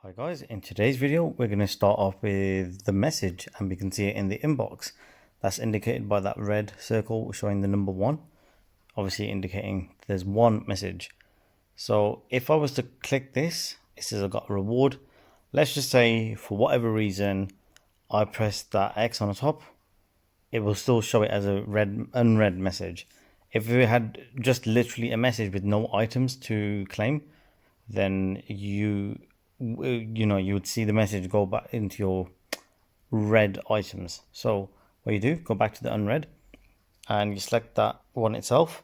Hi guys, in today's video we're going to start off with the message, and we can see it in the inbox. That's indicated by that red circle showing the number 1, obviously indicating there's one message. So if I was to click this, it says I got a reward. Let's just say for whatever reason I press that X on the top, it will still show it as a unread message. If it had just literally a message with no items to claim, then you would see the message go back into your read items. So what you do, go back to the unread and you select that one itself.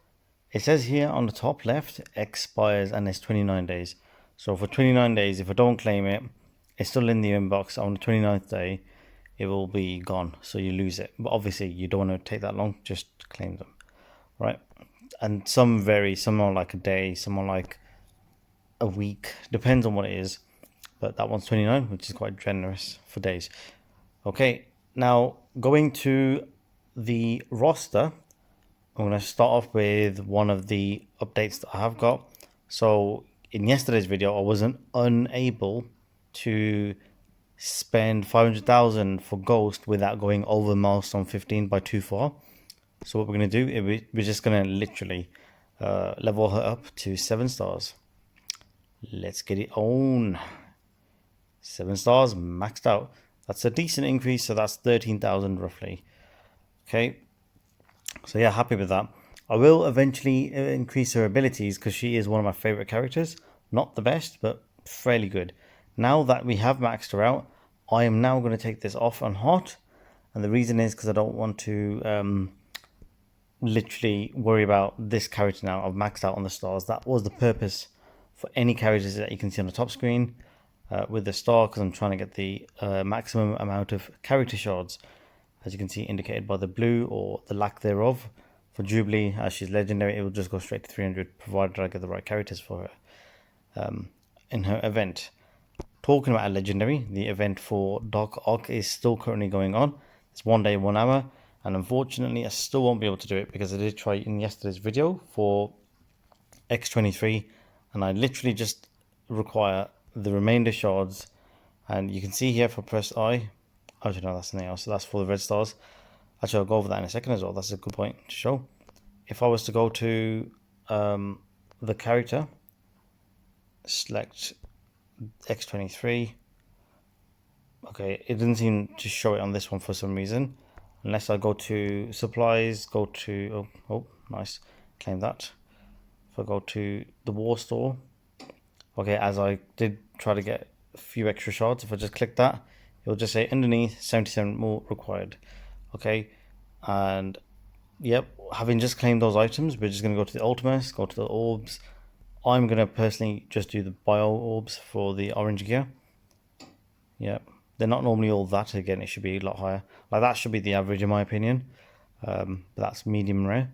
It says here on the top left, expires and it's 29 days. So for 29 days, if I don't claim it, it's still in the inbox. On the 29th day, it will be gone, so you lose it. But obviously you don't want to take that long, just claim them, right? And some vary, some are like a day, some are like a week, depends on what it is. But that one's 29, which is quite generous for days. Okay, now going to the roster, I'm going to start off with one of the updates that I have got. So in yesterday's video, I wasn't unable to spend 500,000 for Ghost without going over milestone 15 by too far. So what we're going to do, we're just going to literally level her up to 7 stars. Let's get it on. 7 stars maxed out. That's a decent increase, so that's 13,000 roughly. Okay, so yeah, happy with that. I will eventually increase her abilities because she is one of my favorite characters. Not the best, but fairly good. Now that we have maxed her out, I am now going to take this off on hot, and the reason is because I don't want to literally worry about this character now. I've maxed out on the stars. That was the purpose for any characters that you can see on the top screen. With the star, because I'm trying to get the maximum amount of character shards, as you can see indicated by the blue or the lack thereof. For Jubilee, as she's legendary, it will just go straight to 300 provided I get the right characters for her in her event. Talking about a legendary, the event for Doc Ock is still currently going on. It's 1 day 1 hour, and unfortunately I still won't be able to do it because I did try in yesterday's video for X23, and I literally just require the remainder shards. And you can see here, if I press I, actually no, that's something else, so that's for the red stars. Actually, I'll go over that in a second as well. That's a good point to show. If I was to go to the character, select X23, okay, it doesn't seem to show it on this one for some reason, unless I go to supplies, go to oh nice, claim that. If I go to the war store, okay, as I did try to get a few extra shards, if I just click that, it'll just say underneath 77 more required. Okay, and yep, having just claimed those items, we're just going to go to the Ultimates, go to the orbs. I'm going to personally just do the bio orbs for the orange gear. Yep, they're not normally all that, again, it should be a lot higher. Like that should be the average in my opinion, but that's medium rare.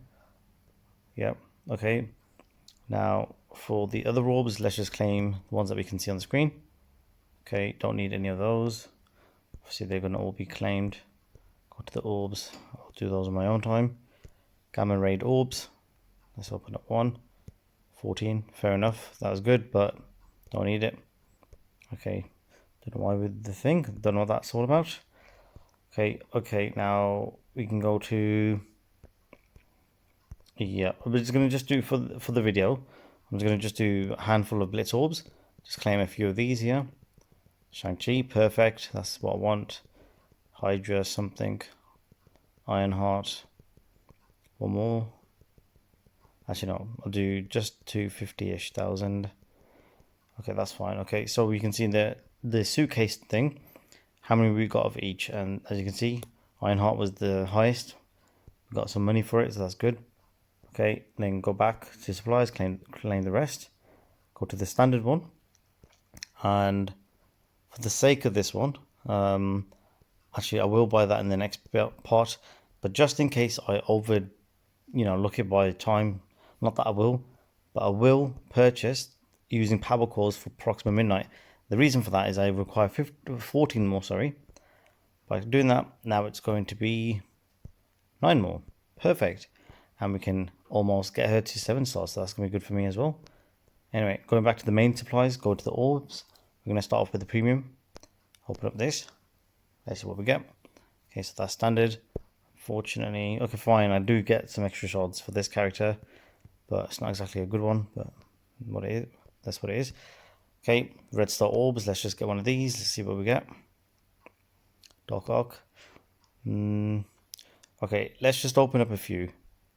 Yep, okay. Now for the other orbs, let's just claim the ones that we can see on the screen. Okay, don't need any of those. Obviously they're going to all be claimed. Go to the orbs, I'll do those on my own time. Gamma raid orbs, let's open up one. 14, fair enough, that was good, but don't need it. Okay, don't know why with the thing, don't know what that's all about. Okay, now we can go to, yeah, we're just going to just do for the video, I'm just going to just do a handful of Blitz Orbs. Just claim a few of these here. Shang-Chi, perfect, that's what I want. Hydra something. Ironheart. One more. Actually no, I'll do just 250-ish thousand. Okay, that's fine. Okay, so we can see the suitcase thing, how many we got of each, and as you can see, Ironheart was the highest. We got some money for it, so that's good. Okay, then go back to supplies, claim the rest. Go to the standard one, and for the sake of this one, actually I will buy that in the next part, but just in case I look it by time, not that I will, but I will purchase using power cores for Proxima Midnight. The reason for that is I require 14 more, by doing that, now it's going to be 9 more, perfect, and we can almost get her to 7 stars, so that's going to be good for me as well. Anyway, going back to the main supplies, go to the orbs. we're going to start off with the premium. Open up this. Let's see what we get. Okay, so that's standard. Fortunately, okay, fine. I do get some extra shards for this character, but it's not exactly a good one. But what it is, that's what it is. Okay, red Star Orbs. Let's just get one of these. Let's see what we get. Dark Arc. Okay, let's just open up a few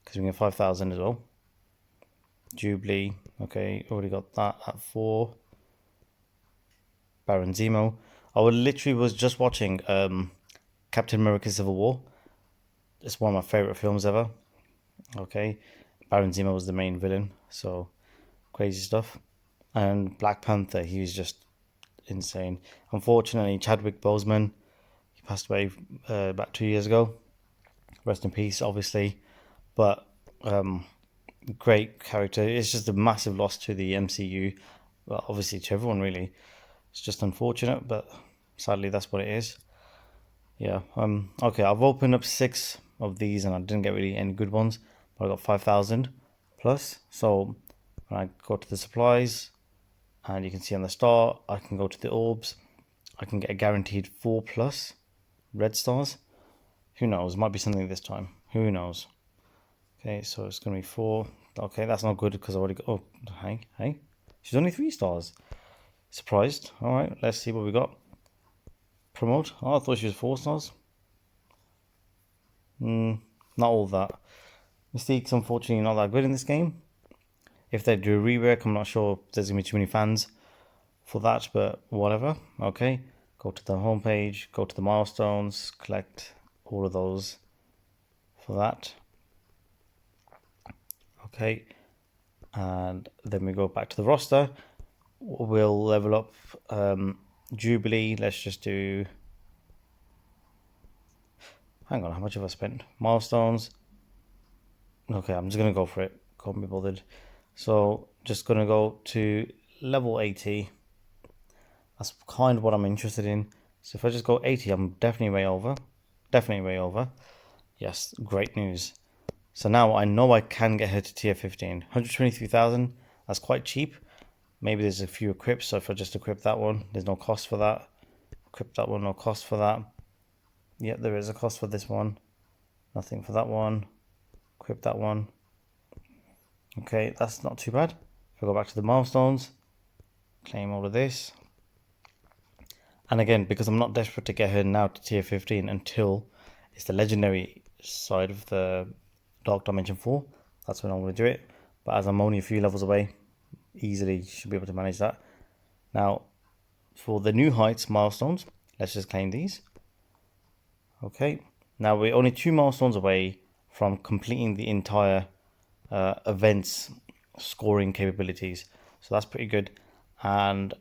because we get 5,000 as well. Jubilee. Okay, already got that at 4. Baron Zemo. I literally was just watching Captain America Civil War. It's one of my favorite films ever. Okay, Baron Zemo was the main villain, so crazy stuff. And Black Panther, he was just insane. Unfortunately, Chadwick Boseman, he passed away about 2 years ago. Rest in peace, obviously. But great character. It's just a massive loss to the MCU. Well, obviously to everyone, really. It's just unfortunate, but sadly that's what it is. Yeah. Okay, I've opened up 6 of these and I didn't get really any good ones, but I got 5,000 plus. So when I go to the supplies, and you can see on the start, I can go to the orbs. I can get a guaranteed 4+ red stars. Who knows? Might be something this time. Who knows? Okay, so it's gonna be 4. Okay, that's not good because I already got. Oh, hey, she's only 3 stars. Surprised. All right, let's see what we got. Promote. Oh, I thought she was 4 stars. Not all that. Mystique's unfortunately not that good in this game. If they do a rework, I'm not sure if there's gonna be too many fans for that, but whatever. Okay, go to the home page, go to the milestones, collect all of those for that. Okay, and then we go back to the roster. We'll level up Jubilee. Let's just do. Hang on, how much have I spent? Milestones. Okay, I'm just gonna go for it. Can't be bothered. So just gonna go to level 80. That's kind of what I'm interested in. So if I just go 80, I'm definitely way over. Definitely way over. Yes, great news. So now I know I can get her to tier 15. 123,000. That's quite cheap. Maybe there's a few equips. So if I just equip that one, there's no cost for that. Equip that one, no cost for that. Yep, there is a cost for this one. Nothing for that one. Equip that one. Okay, that's not too bad. If I go back to the milestones, claim all of this. And again, because I'm not desperate to get her now to tier 15 until it's the legendary side of the Dark Dimension 4, that's when I'm going to do it. But as I'm only a few levels away, easily should be able to manage that. Now, for the new Heights Milestones, let's just claim these. Okay, now we're only 2 milestones away from completing the entire events scoring capabilities, so that's pretty good. And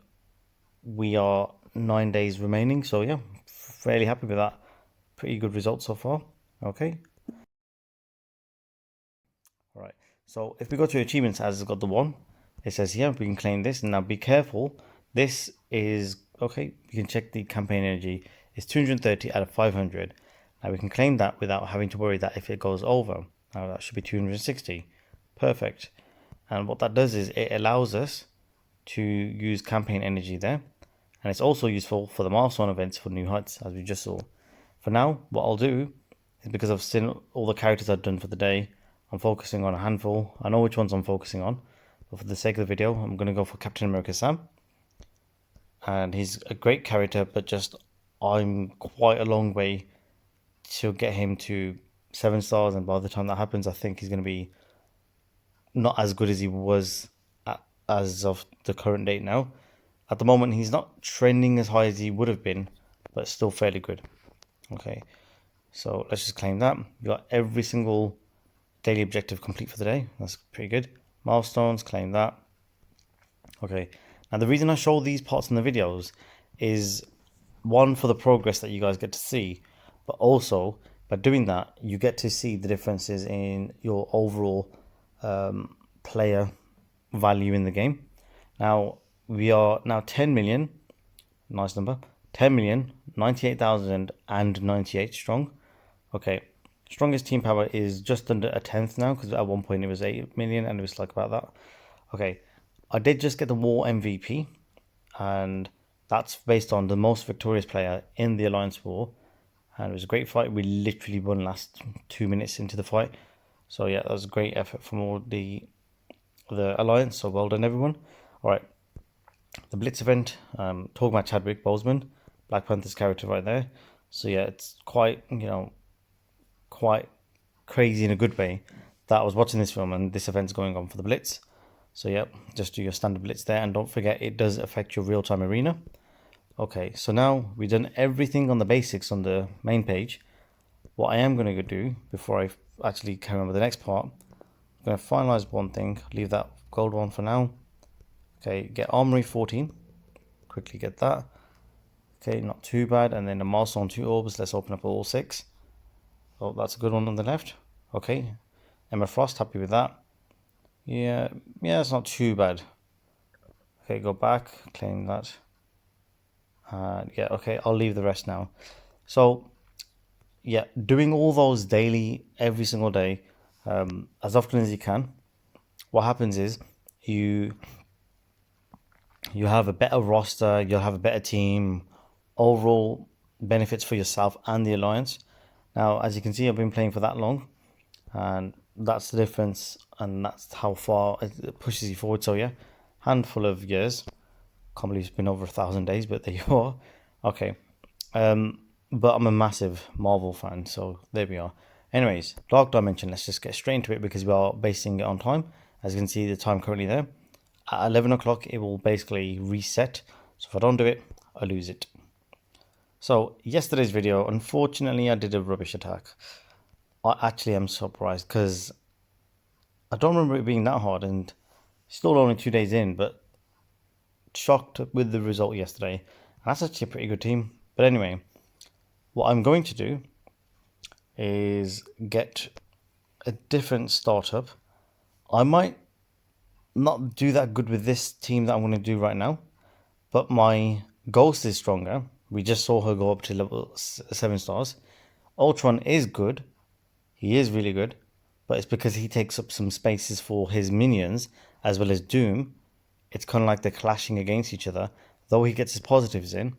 we are 9 days remaining, so yeah, fairly happy with that. Pretty good results so far. Okay, all right, so if we go to achievements, as it's got the 1, it says here we can claim this. And now be careful, this is okay, you can check the campaign energy. It's 230 out of 500. Now we can claim that without having to worry that if it goes over. Now that should be 260. Perfect. And what that does is it allows us to use campaign energy there. And it's also useful for the milestone events for New Heights, as we just saw. For now, what I'll do is, because I've seen all the characters I've done for the day, I'm focusing on a handful. I know which ones I'm focusing on, but for the sake of the video, I'm going to go for Captain America Sam. And he's a great character, but just I'm quite a long way to get him to 7 stars, and by the time that happens, I think he's going to be not as good as he was as of the current date now. At the moment, he's not trending as high as he would have been, but still fairly good. Okay, so let's just claim that. You got every single daily objective complete for the day. That's pretty good. Milestones, claim that. Okay, now the reason I show these parts in the videos is, one, for the progress that you guys get to see, but also by doing that, you get to see the differences in your overall player value in the game. Now we are now 10 million, nice number, 10,098,098 strong. Okay, strongest team power is just under a tenth now, because at one point it was 8 million and it was like about that. Okay, I did just get the war MVP, and That's based on the most victorious player in the Alliance War. And it was a great fight. We literally won last 2 minutes into the fight. So yeah, that was a great effort from all the Alliance. So well done, everyone. All right. The Blitz event, talking about Chadwick Boseman, Black Panther's character right there. So yeah, it's quite, quite crazy in a good way that I was watching this film and this event's going on for the Blitz. So yeah, just do your standard Blitz there, and don't forget it does affect your real-time arena. Okay, so now we've done everything on the basics on the main page. What I am going to do before I actually carry on with the next part, I'm going to finalize one thing, leave that gold one for now. Okay, get Armory 14, quickly get that. Okay, not too bad. And then the Milestone 2 Orbs, let's open up all 6. Oh, that's a good one on the left. Okay, Emma Frost, happy with that. Yeah, it's not too bad. Okay, go back, claim that. Yeah, okay, I'll leave the rest now. So, yeah, doing all those daily, every single day, as often as you can, what happens is you have a better roster, you'll have a better team, overall benefits for yourself and the Alliance. Now, as you can see, I've been playing for that long, and that's the difference, and that's how far it pushes you forward. So yeah, handful of years. Can't believe it's been over 1,000 days, but there you are. Okay, but I'm a massive Marvel fan, so there we are. Anyways, Dark Dimension, let's just get straight into it because we are basing it on time. As you can see, the time currently there. At 11 o'clock, it will basically reset. So if I don't do it, I lose it. So yesterday's video, unfortunately, I did a rubbish attack. I actually am surprised because I don't remember it being that hard, and still only 2 days in, but shocked with the result yesterday. And that's actually a pretty good team. But anyway, what I'm going to do is get a different startup. I might not do that good with this team that I'm going to do right now, but my Ghost is stronger. We just saw her go up to level 7 stars. Ultron is good. He is really good, but it's because he takes up some spaces for his minions as well as Doom. It's kind of like they're clashing against each other. Though he gets his positives in,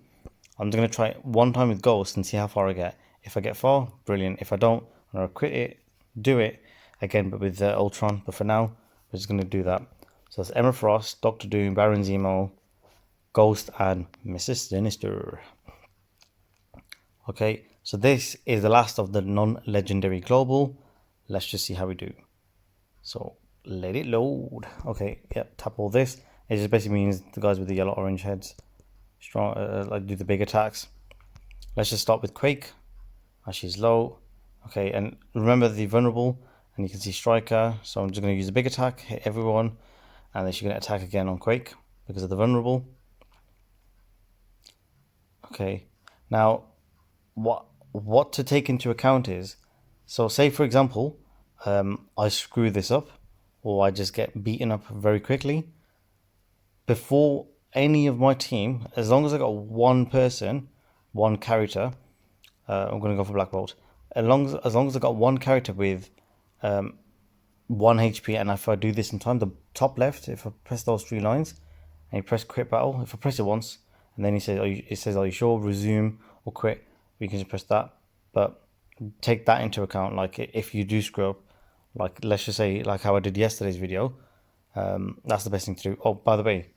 I'm just going to try it one time with Ghost and see how far I get. If I get far, brilliant. If I don't, I'm going to quit it, do it again, but with Ultron. But for now, we're just going to do that. So that's Emma Frost, Doctor Doom, Baron Zemo, Ghost, and Mrs. Sinister. Okay, so this is the last of the non-legendary global. Let's just see how we do. So let it load. Okay, yep, tap all this. It just basically means the guys with the yellow orange heads strong, like do the big attacks. Let's just start with Quake. As she's low. Okay, and remember the vulnerable, and you can see Striker. So I'm just going to use a big attack, hit everyone, and then she's going to attack again on Quake because of the vulnerable. Okay, now what to take into account is, so say for example, I screw this up, or I just get beaten up very quickly. Before any of my team, as long as I got one person, one character, I'm going to go for Black Bolt. As long as I got one character with 1 HP, and if I do this in time, the top left, if I press those 3 lines, and you press quit battle, if I press it once, and then it says, are you sure, resume or quit, you can just press that. But take that into account, like if you do screw up, like let's just say like how I did yesterday's video, that's the best thing to do. Oh, by the way,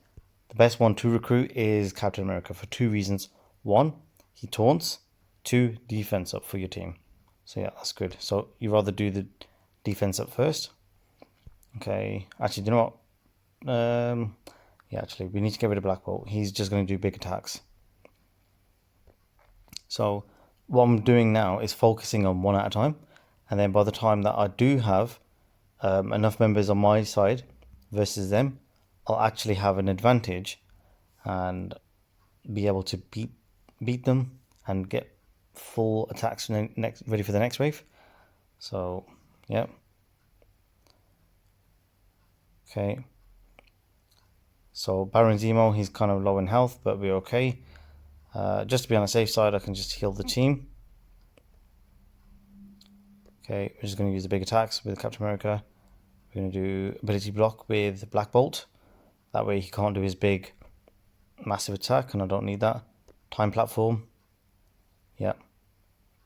the best one to recruit is Captain America for 2 reasons. 1, he taunts. 2, defense up for your team. So yeah, that's good. So you rather do the defense up first. Okay, actually, do you know what? Yeah, actually, we need to get rid of Black Bolt. He's just going to do big attacks. So what I'm doing now is focusing on one at a time. And then by the time that I do have enough members on my side versus them, I'll actually have an advantage and be able to beat them and get full attacks ready for the next wave. So yeah, okay, so Baron Zemo, he's kind of low in health, but we're okay. Just to be on the safe side, I can just heal the team. Okay, we're just going to use the big attacks with Captain America. We're going to do ability block with Black Bolt. That way he can't do his big massive attack, and I don't need that. Time platform. Yeah.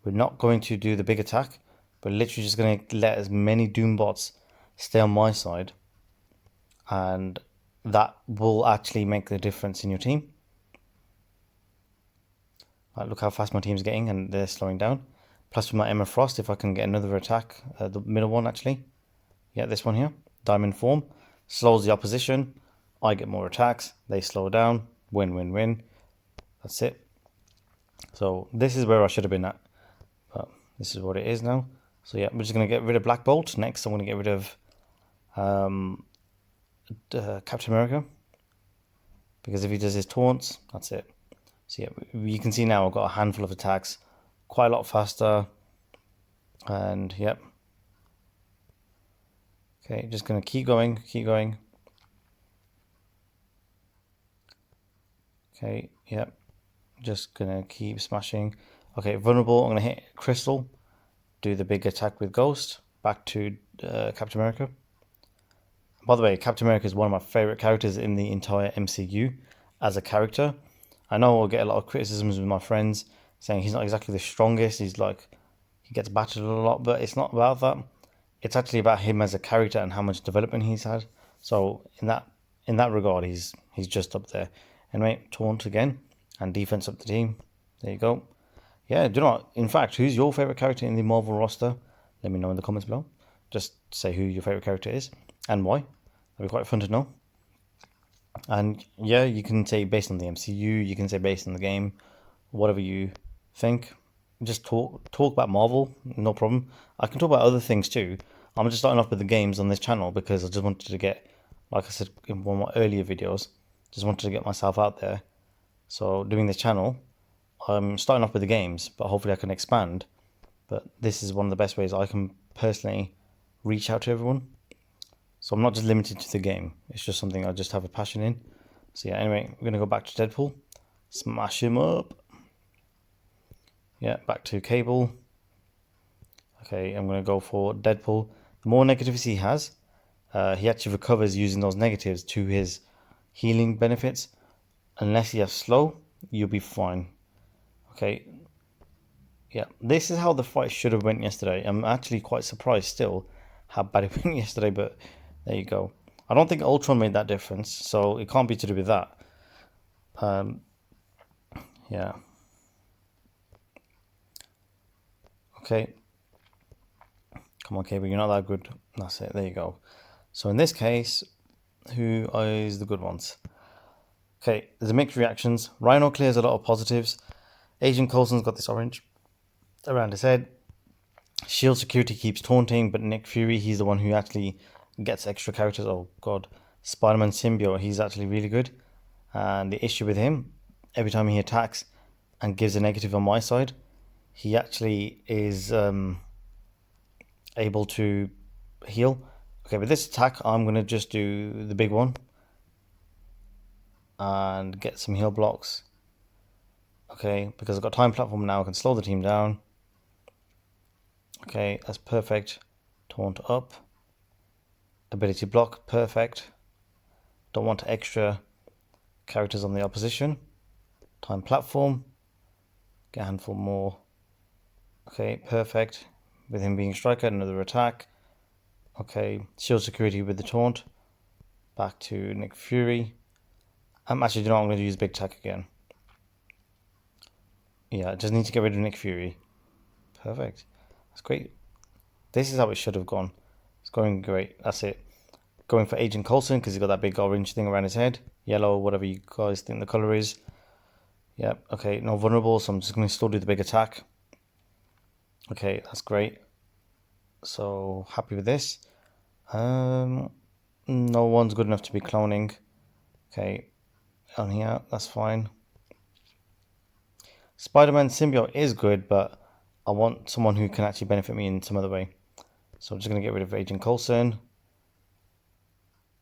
We're not going to do the big attack. We're literally just going to let as many Doom bots stay on my side. And that will actually make the difference in your team. Right, look how fast my team's getting, and they're slowing down. Plus with my Emma Frost, if I can get another attack, the middle one actually. Yeah, this one here. Diamond form. Slows the opposition. I get more attacks. They slow down. Win, win, win. That's it. So this is where I should have been at. But this is what it is now. So yeah, we're just going to get rid of Black Bolt. Next, I'm going to get rid of Captain America. Because if he does his taunts, that's it. So yeah, you can see now I've got a handful of attacks. Quite a lot faster. And yep. Okay, just going to keep going, keep going. Okay, yep. Just going to keep smashing. Okay, vulnerable, I'm going to hit Crystal. Do the big attack with Ghost. Back to Captain America. By the way, Captain America is one of my favorite characters in the entire MCU as a character. I know I'll get a lot of criticisms with my friends saying he's not exactly the strongest. He's like, he gets battered a lot, but it's not about that. It's actually about him as a character and how much development he's had. So in that regard, he's just up there. Anyway, taunt again and defense up the team. There you go. Yeah, do not. In fact, who's your favorite character in the Marvel roster? Let me know in the comments below. Just say who your favorite character is and why. That'd be quite fun to know. And yeah, you can say based on the MCU, you can say based on the game, whatever you think. Just talk about Marvel, no problem. I can talk about other things too. I'm just starting off with the games on this channel because I just wanted to get, like I said in one of my earlier videos, just wanted to get myself out there. So doing this channel, I'm starting off with the games, but hopefully I can expand. But this is one of the best ways I can personally reach out to everyone. So I'm not just limited to the game. It's just something I just have a passion in. So yeah, anyway, we're going to go back to Deadpool. Smash him up. Yeah, back to Cable. Okay, I'm going to go for Deadpool. The more negatives he has, he actually recovers using those negatives to his healing benefits. Unless he has slow, you'll be fine. Okay. Yeah, this is how the fight should have went yesterday. I'm actually quite surprised still how bad it went yesterday, but there you go. I don't think Ultron made that difference, so it can't be to do with that. Yeah. Okay. Come on, Cable, you're not that good. That's it, there you go. So in this case, who is the good ones? Okay, there's a mixed reactions. Rhino clears a lot of positives. Agent Coulson's got this orange around his head. Shield security keeps taunting, but Nick Fury, he's the one who actually gets extra characters. Oh god. Spider-Man Symbiote, he's actually really good. And the issue with him, every time he attacks and gives a negative on my side, he actually is able to heal. Okay, with this attack, I'm going to just do the big one and get some heal blocks. Okay, because I've got time platform now, I can slow the team down. Okay, that's perfect. Taunt up. Ability block, perfect. Don't want extra characters on the opposition. Time platform. Get a handful more. Okay, perfect. With him being striker, another attack. Okay, shield security with the taunt. Back to Nick Fury. Actually, you know what, I'm going to use big attack again. Yeah, I just need to get rid of Nick Fury. Perfect. That's great. This is how it should have gone. It's going great. That's it. Going for Agent Coulson because he's got that big orange thing around his head. Yellow, whatever you guys think the color is. Yep, okay, no vulnerable, so I'm just going to still do the big attack. Okay, that's great. So, happy with this. No one's good enough to be cloning. Okay, on here, that's fine. Spider-Man Symbiote is good, but I want someone who can actually benefit me in some other way. So I'm just going to get rid of Agent Coulson.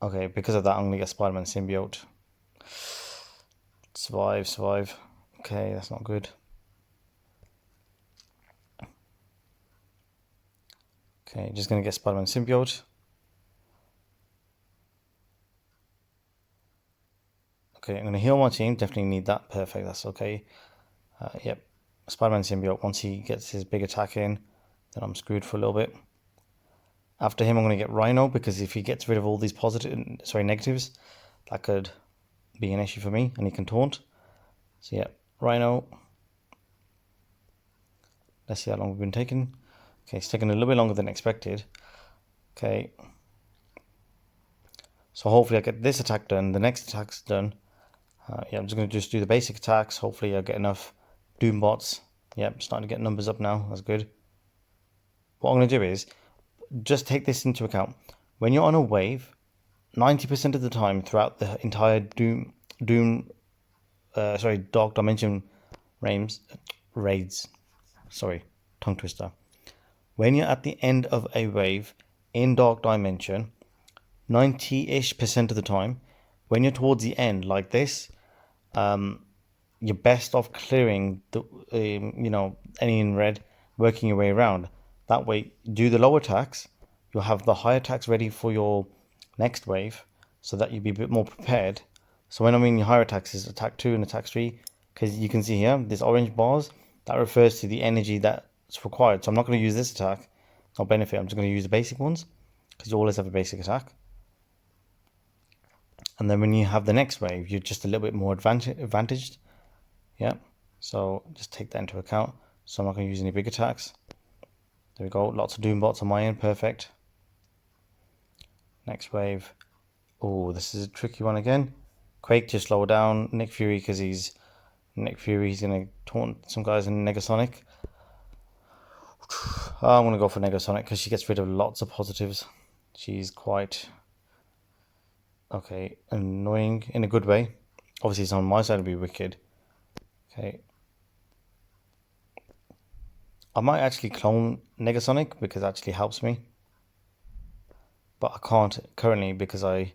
Okay, because of that, I'm going to get Spider-Man Symbiote. Survive. Okay, that's not good. Okay, just going to get Spider-Man Symbiote. Okay, I'm going to heal my team. Definitely need that. Perfect. That's okay. Yep. Spider-Man Symbiote, once he gets his big attack in, then I'm screwed for a little bit. After him, I'm going to get Rhino, because if he gets rid of all these negatives, that could be an issue for me, and he can taunt. So yeah, Rhino. Let's see how long we've been taking. Okay, it's taking a little bit longer than expected. Okay. So hopefully I get this attack done, the next attack's done. Yeah, I'm just going to do the basic attacks. Hopefully I get enough Doom bots. Yep, starting to get numbers up now. That's good. What I'm going to do is just take this into account. When you're on a wave, 90% of the time throughout the entire Dark Dimension raids. Sorry, tongue twister. When you're at the end of a wave in Dark Dimension, 90-ish% of the time, when you're towards the end like this, you're best off clearing the any in red, working your way around. That way, do the low attacks. You'll have the high attacks ready for your next wave, so that you'll be a bit more prepared. So when I mean your higher attacks is attack 2 and attack 3, because you can see here, there's orange bars, that refers to the energy that's required. So I'm not going to use this attack, no benefit, I'm just going to use the basic ones, because you always have a basic attack. And then when you have the next wave, you're just a little bit more advantaged. Yeah, so just take that into account. So I'm not going to use any big attacks. There we go, lots of Doom bots on my end, perfect. Next wave. Oh, this is a tricky one again. Quake, just slow down. Nick Fury, because he's Nick Fury, he's going to taunt some guys in Negasonic. I'm going to go for Negasonic, because she gets rid of lots of positives. She's quite... okay, annoying in a good way. Obviously, it's on my side to be wicked. Okay. I might actually clone Negasonic, because it actually helps me. But I can't currently, because I've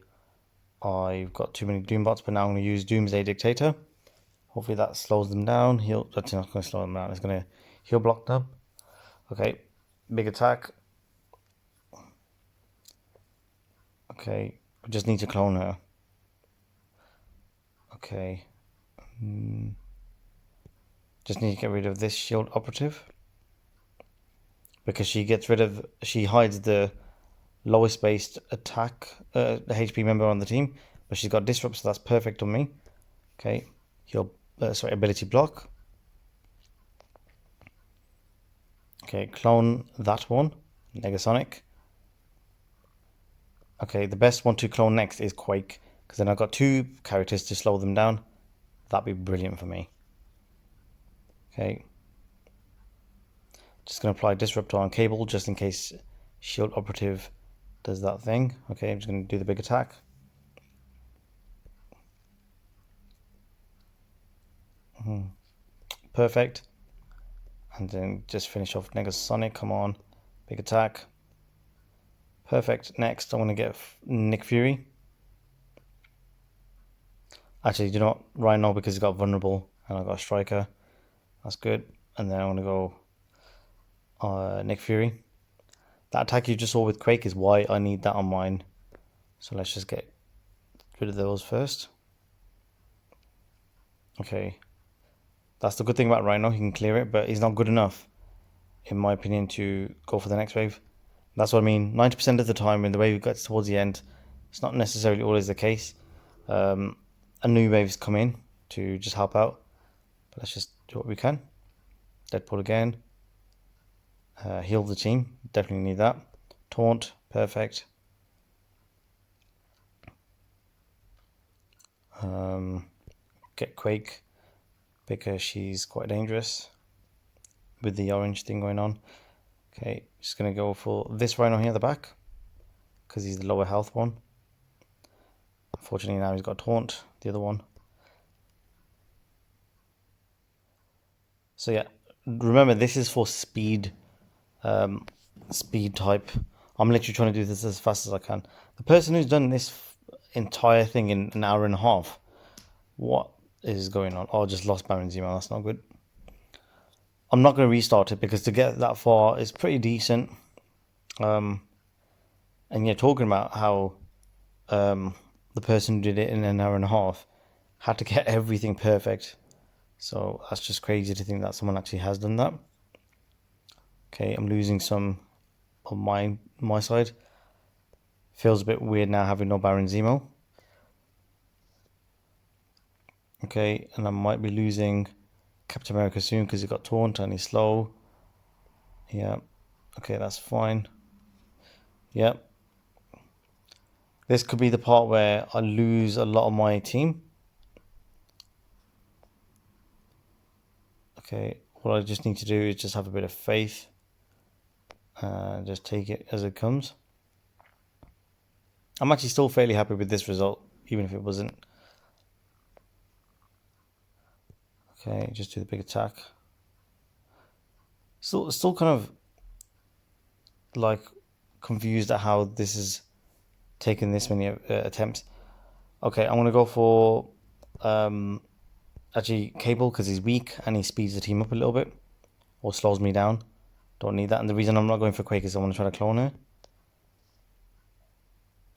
got too many Doombots, but now I'm going to use Doomsday Dictator. Hopefully that slows them down. That's not going to slow them down. It's going to heal block them. Okay, big attack. Okay, we just need to clone her. Okay. Just need to get rid of this shield operative, because she hides the lowest based attack, the HP member on the team, but she's got disrupt, so that's perfect on me. Okay, ability block. Okay, clone that one, Negasonic. Okay, the best one to clone next is Quake, because then I've got 2 characters to slow them down. That'd be brilliant for me. Okay, just gonna apply disruptor on Cable, just in case shield operative does that thing. Okay, I'm just going to do the big attack. Perfect. And then just finish off Negasonic. Come on. Big attack. Perfect. Next, I want to get Nick Fury. Actually, do not Rhino, because he's got vulnerable and I've got a striker. That's good. And then I want to go Nick Fury. That attack you just saw with Quake is why I need that on mine. So let's just get rid of those first. Okay. That's the good thing about Rhino. He can clear it, but he's not good enough, in my opinion, to go for the next wave. That's what I mean. 90% of the time, when the wave gets towards the end, it's not necessarily always the case. A new waves come in to just help out. But let's just do what we can. Deadpool again. Heal the team. Definitely need that. Taunt. Perfect. Get Quake, because she's quite dangerous with the orange thing going on. Okay, just going to go for this Rhino here at the back, because he's the lower health one. Unfortunately, now he's got Taunt, the other one. So yeah, remember, this is for speed type. I'm literally trying to do this as fast as I can. The person who's done this entire thing in an hour and a half, what is going on? Oh, I just lost Baron's email. That's not good. I'm not going to restart it, because to get that far is pretty decent. And yeah, talking about how the person who did it in an hour and a half had to get everything perfect. So that's just crazy to think that someone actually has done that. Okay, I'm losing some on my side. Feels a bit weird now having no Baron Zemo. Okay, and I might be losing Captain America soon because he got taunt and he's slow. Yeah, okay, that's fine. Yeah. This could be the part where I lose a lot of my team. Okay, what I just need to do is just have a bit of faith and just take it as it comes. I'm actually still fairly happy with this result, even if it wasn't. Okay, just do the big attack. Still kind of like confused at how this is taken this many attempts. Okay, I'm gonna go for actually Cable because he's weak and he speeds the team up a little bit or slows me down. Don't need that. And the reason I'm not going for Quake is I want to try to clone her.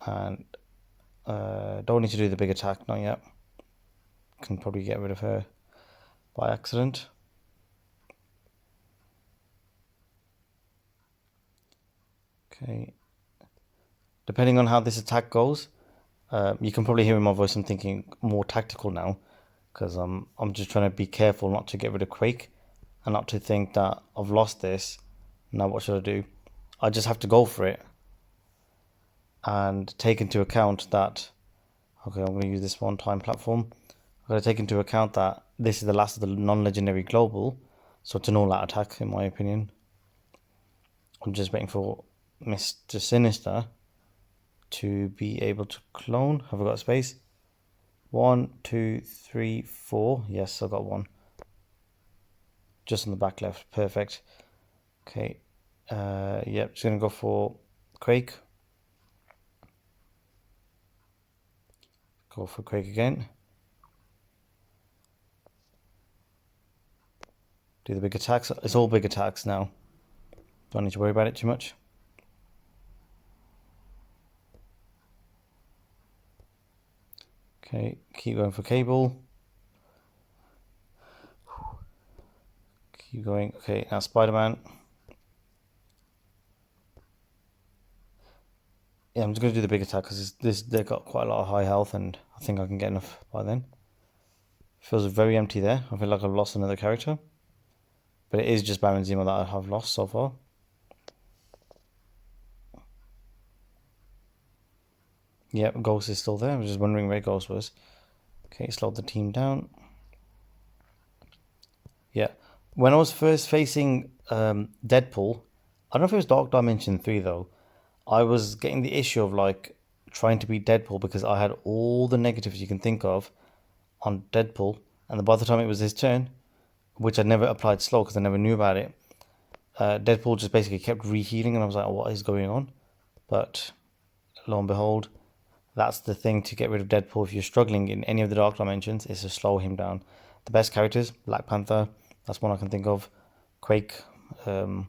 And don't need to do the big attack, not yet. Can probably get rid of her by accident. Okay. Depending on how this attack goes, you can probably hear in my voice I'm thinking more tactical now, because I'm just trying to be careful not to get rid of Quake and not to think that I've lost this. Now what should I do? I just have to go for it and take into account that, okay, I'm going to use this one-time platform. I've got to take into account that this is the last of the non-legendary global, so it's an all-out attack in my opinion. I'm just waiting for Mr. Sinister to be able to clone. Have I got space? 1, 2, 3, 4. Yes, I got one. Just on the back left. Perfect. Okay. Yep, just going to go for Quake. Go for Quake again. Do the big attacks. It's all big attacks now. Don't need to worry about it too much. Okay, keep going for Cable. Keep going. Okay, now Spider-Man. Yeah, I'm just going to do the big attack because they've got quite a lot of high health and I think I can get enough by then. Feels very empty there. I feel like I've lost another character. But it is just Baron Zemo that I have lost so far. Yep, Ghost is still there. I was just wondering where Ghost was. Okay, slowed the team down. Yeah. When I was first facing Deadpool, I don't know if it was Dark Dimension 3 though, I was getting the issue of like trying to beat Deadpool because I had all the negatives you can think of on Deadpool, and by the time it was his turn, which I never applied slow because I never knew about it, Deadpool just basically kept rehealing and I was like, oh, what is going on? But lo and behold, that's the thing to get rid of Deadpool if you're struggling in any of the Dark Dimensions, is to slow him down. The best characters, Black Panther, that's one I can think of, Quake, Emma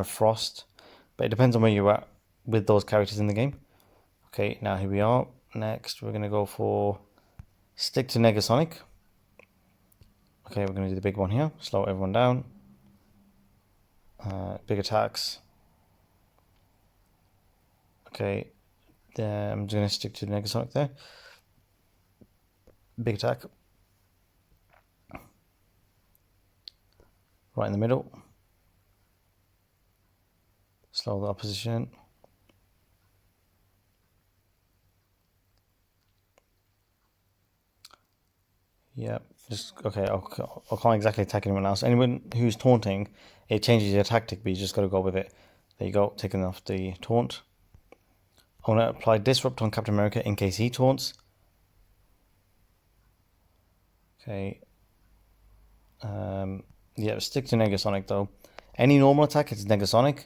Frost, but it depends on where you're at with those characters in the game. Okay, now here we are. Next, we're going to go for stick to Negasonic. Okay, we're going to do the big one here, slow everyone down. Big attacks. Okay, then I'm just going to stick to Negasonic there. Big attack. Right in the middle. Slow the opposition. Yeah, just okay. I can't exactly attack anyone else. Anyone who's taunting, it changes your tactic, but you just got to go with it. There you go, taking off the taunt. I want to apply Disrupt on Captain America in case he taunts. Okay. Yeah, stick to Negasonic though. Any normal attack, it's Negasonic.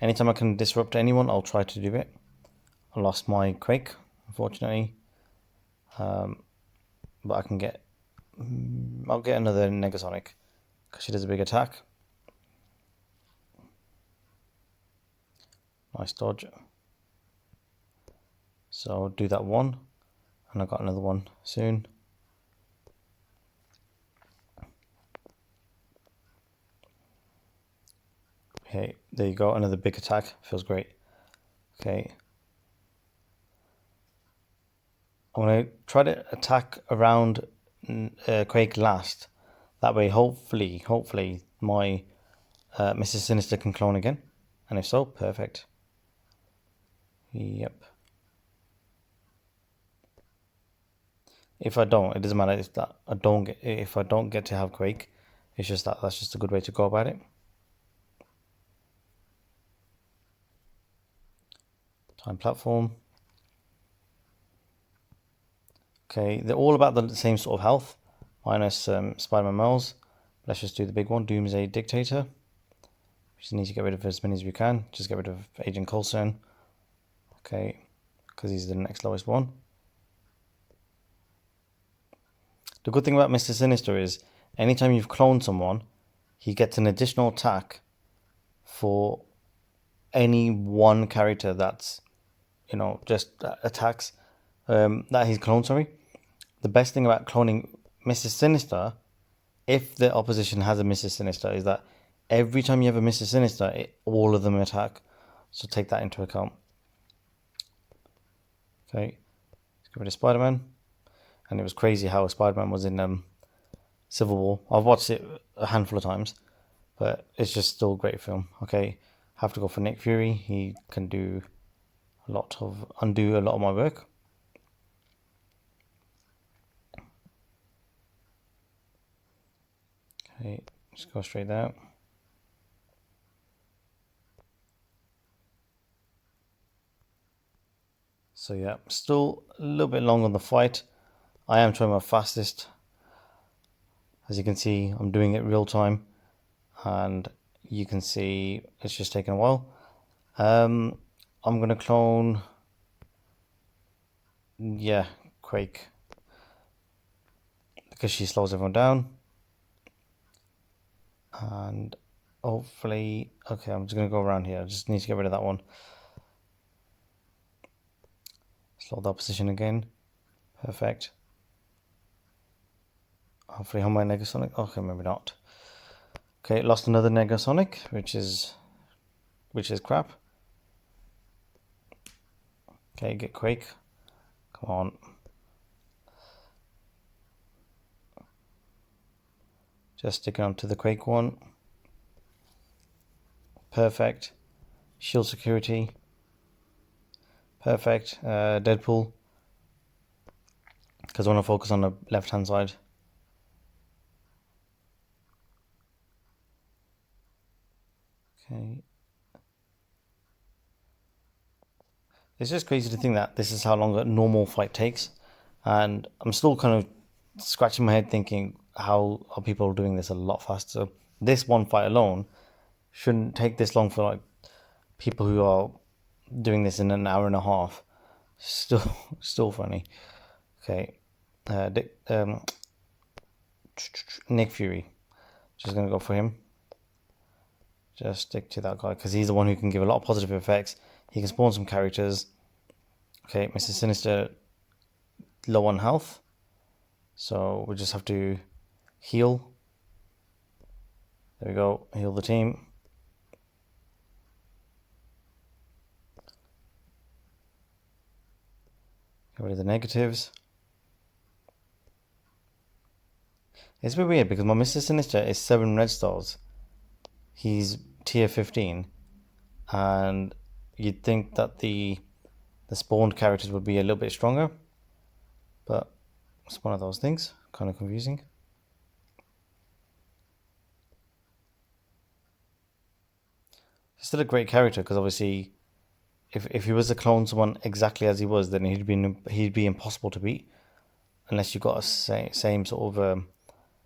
Anytime I can disrupt anyone, I'll try to do it. I lost my Quake, unfortunately. But I can get... I'll get another Negasonic because she does a big attack. Nice dodge. So I'll do that one. And I got another one soon. Okay, there you go, another big attack, feels great. Okay. I'm going to try to attack around Quake last. That way, hopefully, my Mrs. Sinister can clone again. And if so, perfect. Yep. If I don't, it doesn't matter if that if I don't get to have Quake. It's just that's just a good way to go about it. Time platform. Okay, they're all about the same sort of health, minus Spider-Man Miles. Let's just do the big one, Doomsday Dictator. We just need to get rid of as many as we can. Just get rid of Agent Coulson. Okay, because he's the next lowest one. The good thing about Mr. Sinister is anytime you've cloned someone, he gets an additional attack for any one character that's, just attacks that he's cloned, sorry. The best thing about cloning Mr. Sinister, if the opposition has a Mr. Sinister, is that every time you have a Mr. Sinister, all of them attack. So take that into account. Okay, let's get rid of Spider-Man. And it was crazy how Spider-Man was in Civil War. I've watched it a handful of times, but it's just still a great film. Okay, have to go for Nick Fury. He can undo a lot of my work. Okay, just go straight there. So yeah, still a little bit long on the fight. I am trying my fastest. As you can see, I'm doing it real time, and you can see it's just taking a while. I'm gonna clone, Quake, because she slows everyone down, and hopefully, okay, I'm just gonna go around here. I just need to get rid of that one. Slow the opposition again. Perfect. Hopefully on my Negasonic. Okay, maybe not. Okay, lost another Negasonic, which is crap. Okay, get Quake. Come on. Just sticking on to the Quake one. Perfect. Shield security. Perfect. Deadpool. Because I want to focus on the left hand side. Okay. It's just crazy to think that this is how long a normal fight takes. And I'm still kind of scratching my head thinking how are people doing this a lot faster. This one fight alone shouldn't take this long for like people who are doing this in an hour and a half. Still funny. Okay. Nick Fury. Just going to go for him. Just stick to that guy because he's the one who can give a lot of positive effects. He can spawn some characters. Okay, Mr. Sinister low on health. So we just have to heal. There we go. Heal the team. Get rid of the negatives. It's a bit weird because my Mr. Sinister is 7 red stars. He's tier 15. And you'd think that the spawned characters would be a little bit stronger. But it's one of those things. Kind of confusing. He's still a great character because obviously if he was to clone someone exactly as he was, then he'd be impossible to beat. Unless you got a same sort of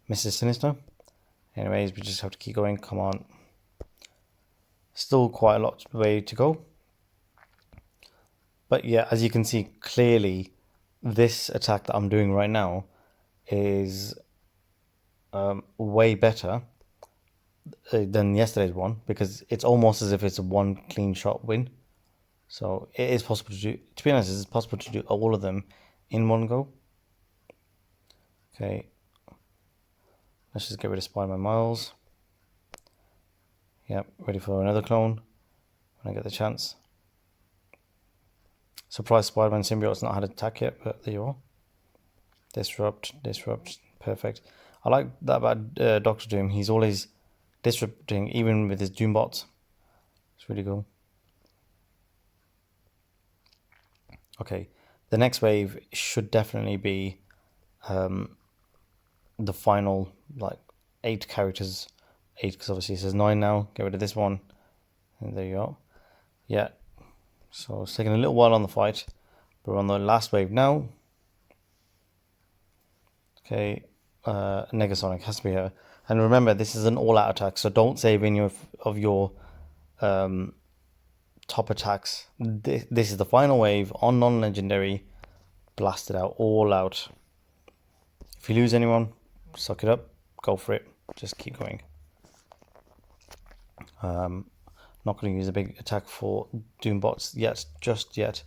Mr. Sinister. Anyways, we just have to keep going. Come on. Still quite a lot way to go. But yeah, as you can see clearly, this attack that I'm doing right now is way better than yesterday's one because it's almost as if it's a one clean shot win. So it is possible to do. To be honest, it's possible to do all of them in one go. Okay. Let's just get rid of Spider-Man Miles. Yep, ready for another clone when I get the chance. Surprise, Spider-Man Symbiote's not had an attack yet, but there you are. Disrupt, perfect. I like that about Doctor Doom. He's always disrupting, even with his Doombots. It's really cool. Okay, the next wave should definitely be the final, like, 8 characters. 8, because obviously it says 9 now. Get rid of this one. And there you go. Yeah. So it's taking a little while on the fight. But we're on the last wave now. Okay. Negasonic has to be here. And remember, this is an all-out attack, so don't save any of your top attacks. This is the final wave on non-legendary. Blast it out, all out. If you lose anyone, suck it up, go for it. Just keep going. Not going to use a big attack for Doombots yet, just yet.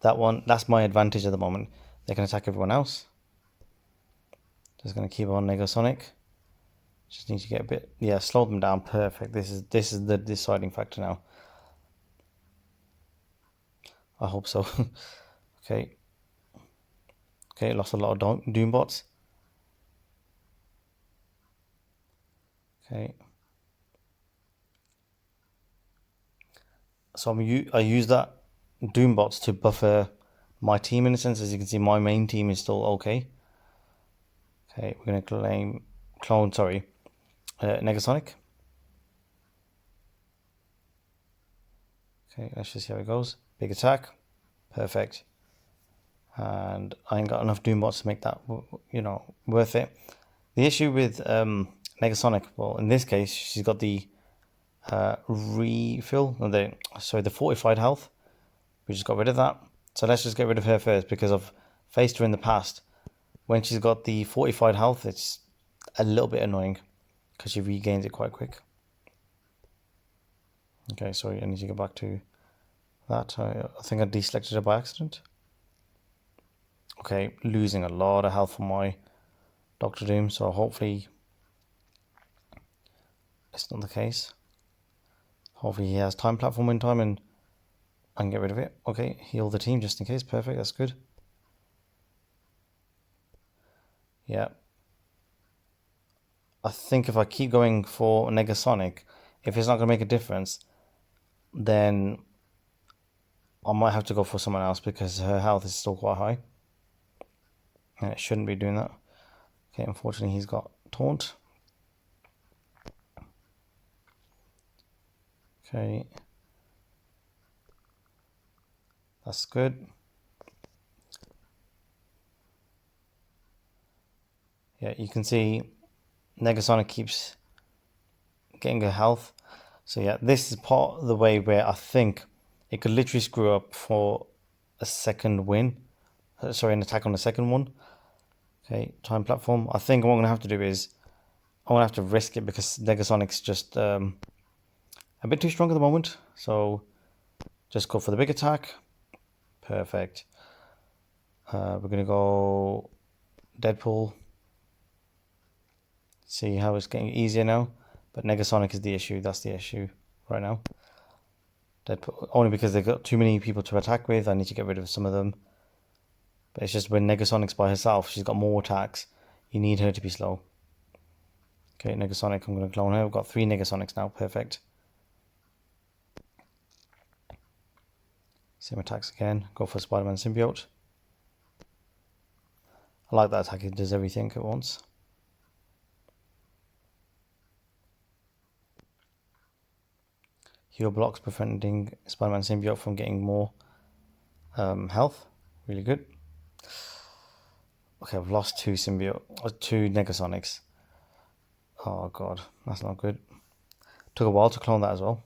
That's my advantage at the moment. They can attack everyone else. Just going to keep on Negasonic. Just need to get a bit, slow them down. Perfect. This is the deciding factor now. I hope so. Okay, lost a lot of Doombots. Okay. So I use that Doombots to buffer my team in a sense. As you can see, my main team is still okay. Okay, we're going to clone Negasonic. Okay, let's just see how it goes. Big attack. Perfect. And I ain't got enough Doombots to make that, worth it. The issue with Negasonic, well, in this case, she's got the the fortified health. We just got rid of that. So let's just get rid of her first, because I've faced her in the past. When she's got the fortified health, it's a little bit annoying because she regains it quite quick. Okay, sorry, I need to go back to that. I think I deselected her by accident. Okay, losing a lot of health from my Doctor Doom, so hopefully it's not the case. Hopefully he has time platform in time and I can get rid of it. Okay, heal the team just in case. Perfect, that's good. Yeah. I think if I keep going for Negasonic, if it's not going to make a difference, then I might have to go for someone else because her health is still quite high. And it shouldn't be doing that. Okay, unfortunately he's got taunt. Okay. That's good. Yeah, you can see Negasonic keeps getting her health. So yeah, this is part of the way where I think it could literally screw up for a second win. An attack on the second one. Okay, time platform. I think what I'm going to have to do is I'm going to have to risk it because Negasonic's just a bit too strong at the moment. So just go for the big attack. Perfect. We're going to go Deadpool. See how it's getting easier now. But Negasonic is the issue. That's the issue right now. Deadpool, only because they've got too many people to attack with. I need to get rid of some of them. But it's just when Negasonic's by herself, she's got more attacks. You need her to be slow. Okay, Negasonic, I'm going to clone her. We've got 3 Negasonics now. Perfect. Same attacks again. Go for Spider-Man Symbiote. I like that attack. It does everything at once. Heal blocks, preventing Spider-Man Symbiote from getting more health. Really good. Okay, I've lost 2 Negasonics. Oh god, that's not good. Took a while to clone that as well.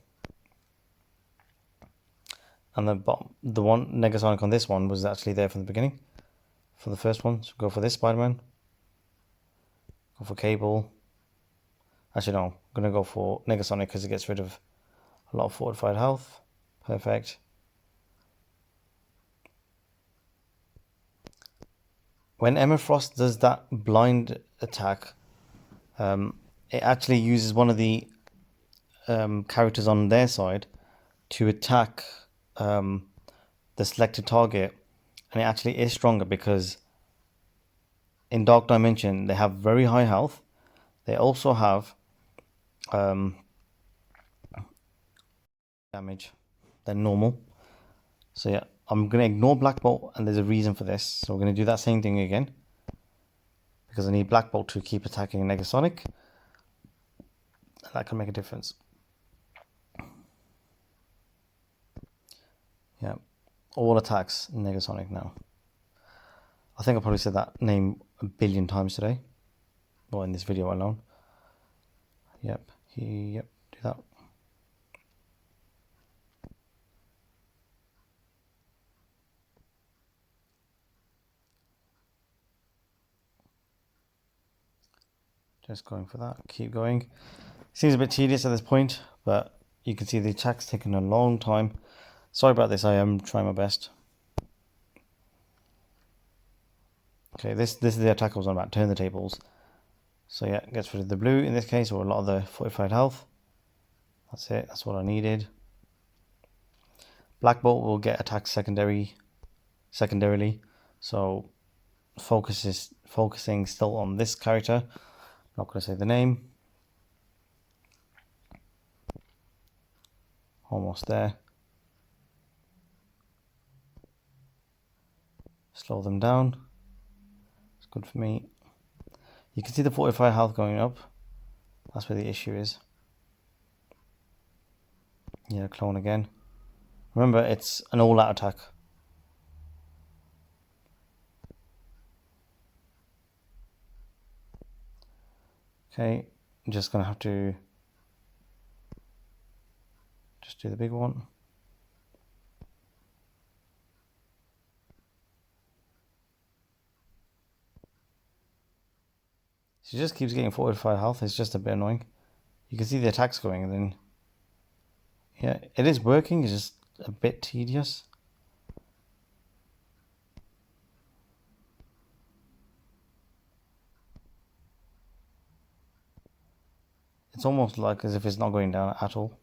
And the one Negasonic on this one was actually there from the beginning. For the first one, so go for this Spider-Man. Go for Cable. Actually no, I'm going to go for Negasonic because it gets rid of a lot of fortified health. Perfect. When Emma Frost does that blind attack, it actually uses one of the characters on their side to attack the selected target, and it actually is stronger because in Dark Dimension they have very high health. They also have damage than normal. So yeah, I'm going to ignore Black Bolt, and there's a reason for this. So we're going to do that same thing again, because I need Black Bolt to keep attacking Negasonic. That can make a difference. Yeah, all attacks Negasonic now. I think I probably said that name a billion times today, or in this video alone. Yep, do that. Just going for that. Keep going. Seems a bit tedious at this point, but you can see the attack's taking a long time. Sorry about this, I am trying my best. Okay, this is the attack I was on about, turn the tables. So yeah, gets rid of the blue in this case, or a lot of the fortified health. That's it, that's what I needed. Black Bolt will get attacked secondarily, so focusing still on this character. Not going to say the name. Almost there. Slow them down. It's good for me. You can see the fortified health going up. That's where the issue is. Yeah, clone again. Remember, it's an all-out attack. Okay, I'm just going to have to just do the big one. She just keeps getting 45 health. It's just a bit annoying. You can see the attacks going, and then yeah, it is working. It's just a bit tedious. It's almost like as if it's not going down at all.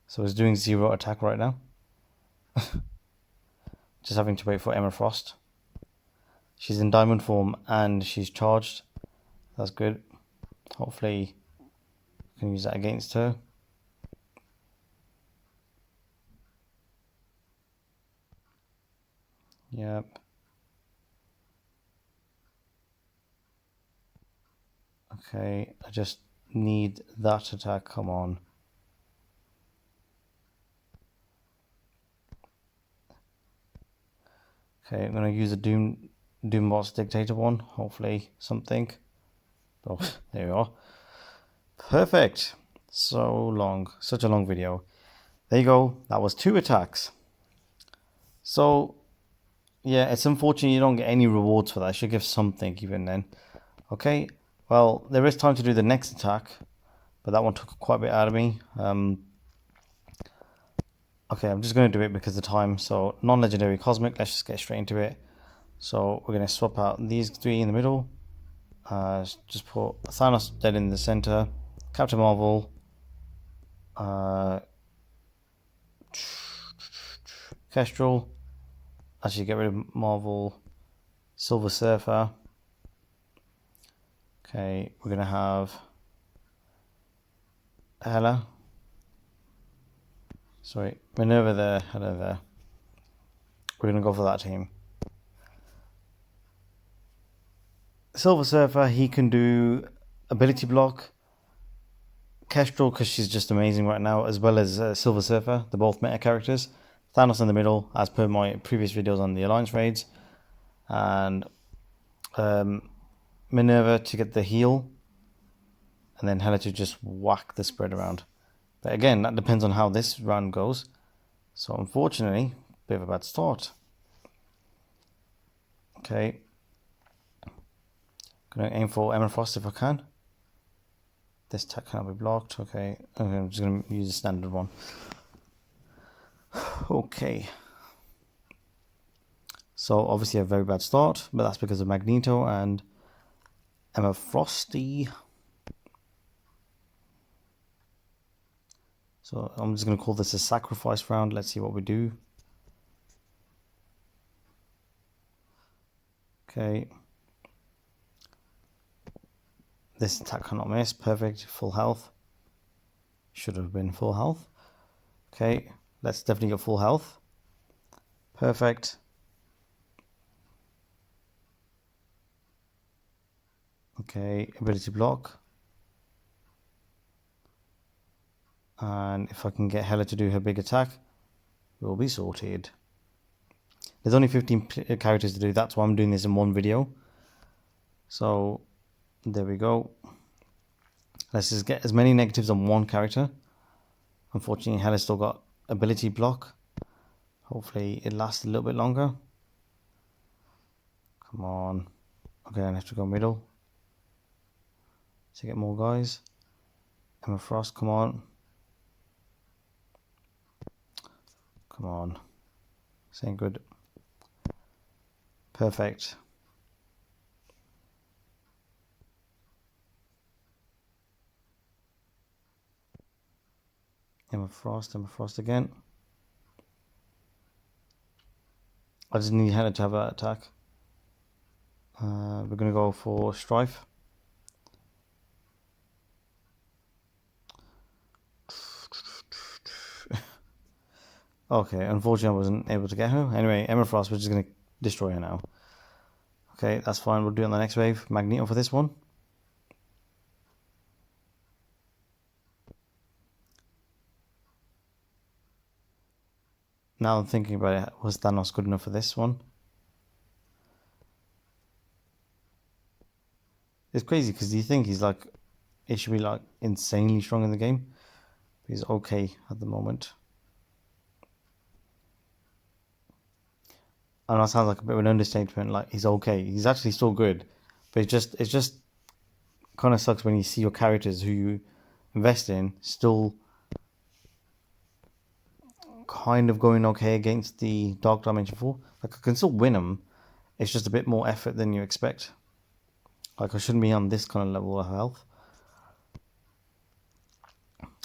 So it's doing 0 attack right now. Just having to wait for Emma Frost. She's in diamond form and she's charged. That's good. Hopefully I can use that against her. Yep. Okay, I just need that attack. Come on. Okay, I'm going to use a Doombot's Dictator one. Hopefully something. Oh, there we are. Perfect. So long. Such a long video. There you go. That was 2 attacks. So, yeah, it's unfortunate you don't get any rewards for that. I should give something even then. Okay, well, there is time to do the next attack, but that one took quite a bit out of me. Okay, I'm just going to do it because of the time. So, non-legendary cosmic, let's just get straight into it. So, we're going to swap out these 3 in the middle. Just put Thanos dead in the center. Captain Marvel. Kestrel. Actually, get rid of Marvel. Silver Surfer. Okay, we're going to have Hela. Sorry, Minerva there, Hela there. We're going to go for that team. Silver Surfer, he can do ability block. Kestrel, because she's just amazing right now, as well as Silver Surfer. They're both meta characters. Thanos in the middle, as per my previous videos on the Alliance raids. And Minerva to get the heal. And then Hela to just whack the spread around. But again, that depends on how this round goes. So unfortunately, bit of a bad start. Okay. Gonna aim for Emma Frost if I can. This attack cannot be blocked. Okay, I'm just gonna use the standard one. Okay. So obviously a very bad start, but that's because of Magneto and Emma Frosty. So I'm just going to call this a sacrifice round. Let's see what we do. Okay. This attack cannot miss. Perfect. Full health. Should have been full health. Okay. Let's definitely get full health. Perfect. Okay. Ability block. And if I can get Hela to do her big attack, we'll be sorted. There's only 15 characters to do. That's why I'm doing this in one video. So there we go. Let's just get as many negatives on one character. Unfortunately, Hela's still got ability block. Hopefully it lasts a little bit longer. Come on. Okay, I have to go middle to get more guys. Emma Frost, come on. Come on. This ain't good. Perfect. Emma Frost again. I just need Hela to have that attack. We're going to go for Strife. Okay, unfortunately I wasn't able to get her. Anyway, Emma Frost, we're just going to destroy her now. Okay, that's fine. We'll do it on the next wave. Magneto for this one. Now I'm thinking about it, was Thanos good enough for this one? It's crazy because you think he's like, he should be like insanely strong in the game. But he's okay at the moment. I know it sounds like a bit of an understatement, like he's okay. He's actually still good. But it just kind of sucks when you see your characters who you invest in still kind of going okay against the Dark Dimension 4. Like I can still win them. It's just a bit more effort than you expect. Like I shouldn't be on this kind of level of health.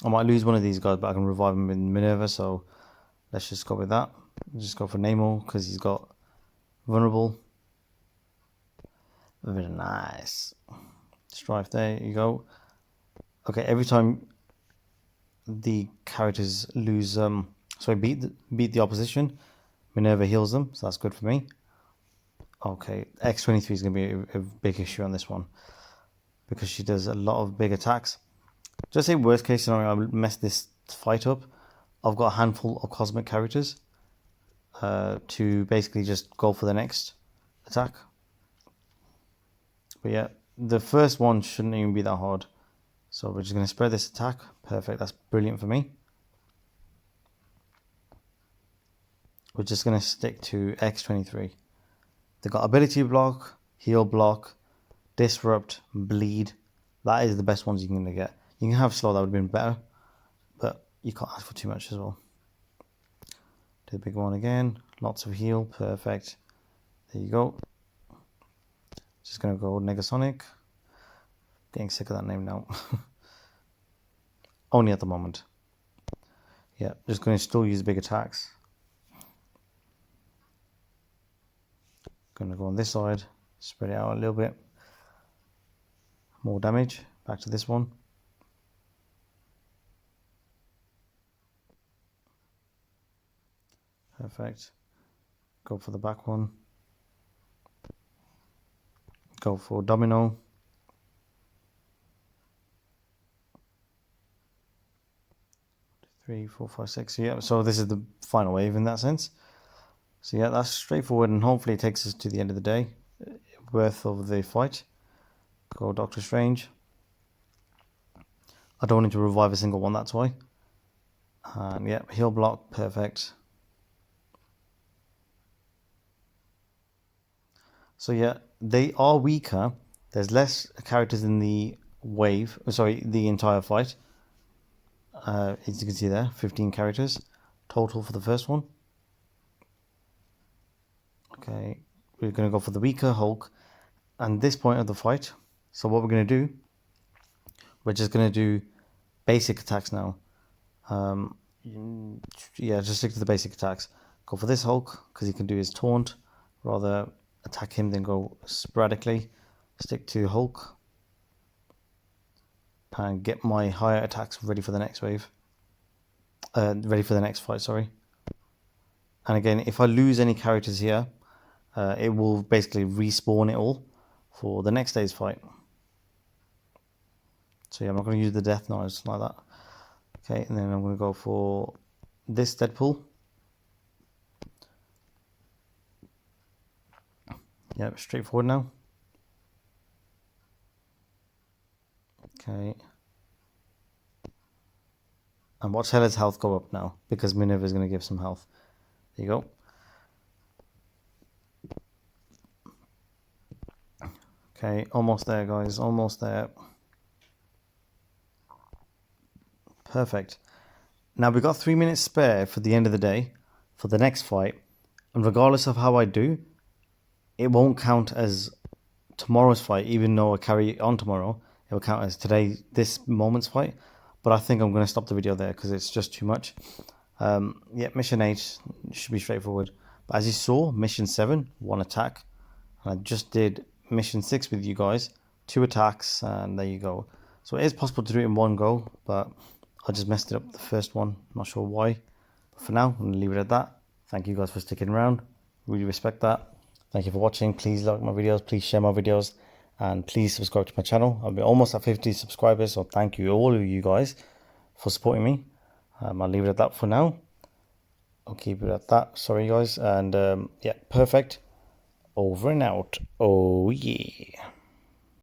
I might lose one of these guys, but I can revive him in Minerva, so let's just go with that. Just go for Namor because he's got vulnerable. Very nice. Strife, there you go. Okay, every time the characters lose, beat the opposition, Minerva heals them, so that's good for me. Okay, X-23 is going to be a big issue on this one because she does a lot of big attacks. Just say worst case scenario, I mess this fight up. I've got a handful of cosmic characters to basically just go for the next attack. But yeah, the first one shouldn't even be that hard. So we're just going to spread this attack. Perfect, that's brilliant for me. We're just going to stick to X-23. They've got ability block, heal block, disrupt, bleed. That is the best ones you can get. You can have slow, that would have been better. But you can't ask for too much as well. Do the big one again. Lots of heal. Perfect. There you go. Just going to go Negasonic. Getting sick of that name now. Only at the moment. Yeah, just going to still use big attacks. Going to go on this side. Spread it out a little bit. More damage. Back to this one. Perfect. Go for the back one. Go for Domino. Three, four, five, six. Yeah, so this is the final wave in that sense. So yeah, that's straightforward, and hopefully it takes us to the end of the day worth of the fight. Go Doctor Strange. I don't need to revive a single one, that's why. And yeah, heal block, perfect. So yeah, they are weaker. There's less characters in the wave, the entire fight. As you can see there, 15 characters total for the first one. Okay, we're going to go for the weaker Hulk. And this point of the fight, so what we're going to do, we're just going to do basic attacks now. Yeah, just stick to the basic attacks. Go for this Hulk, because he can do his taunt. Rather attack him than go sporadically. Stick to Hulk. And get my higher attacks ready for the next wave. Ready for the next fight, sorry. And again, if I lose any characters here, it will basically respawn it all for the next day's fight. So yeah, I'm not going to use the Death Knives like that. Okay, and then I'm going to go for this Deadpool. Yeah, straightforward now. Okay. And watch Hella's health go up now, because Minerva is going to give some health. There you go. Okay, almost there, guys. Almost there. Perfect. Now we've got 3 minutes spare for the end of the day, for the next fight. And regardless of how I do, it won't count as tomorrow's fight, even though I carry on tomorrow. It will count as this moment's fight. But I think I'm going to stop the video there because it's just too much. Yeah, mission 8 should be straightforward. But as you saw, mission 7, 1 attack. And I just did mission 6 with you guys, 2 attacks, and there you go. So it is possible to do it in one go, but I just messed it up the first one. Not sure why. But for now, I'm going to leave it at that. Thank you guys for sticking around. Really respect that. Thank you for watching. Please like my videos. Please share my videos. And please subscribe to my channel. I'll be almost at 50 subscribers. So thank you, all of you guys, for supporting me. I'll leave it at that for now. I'll keep it at that. Sorry, guys. And yeah, perfect. Over and out. Oh, yeah.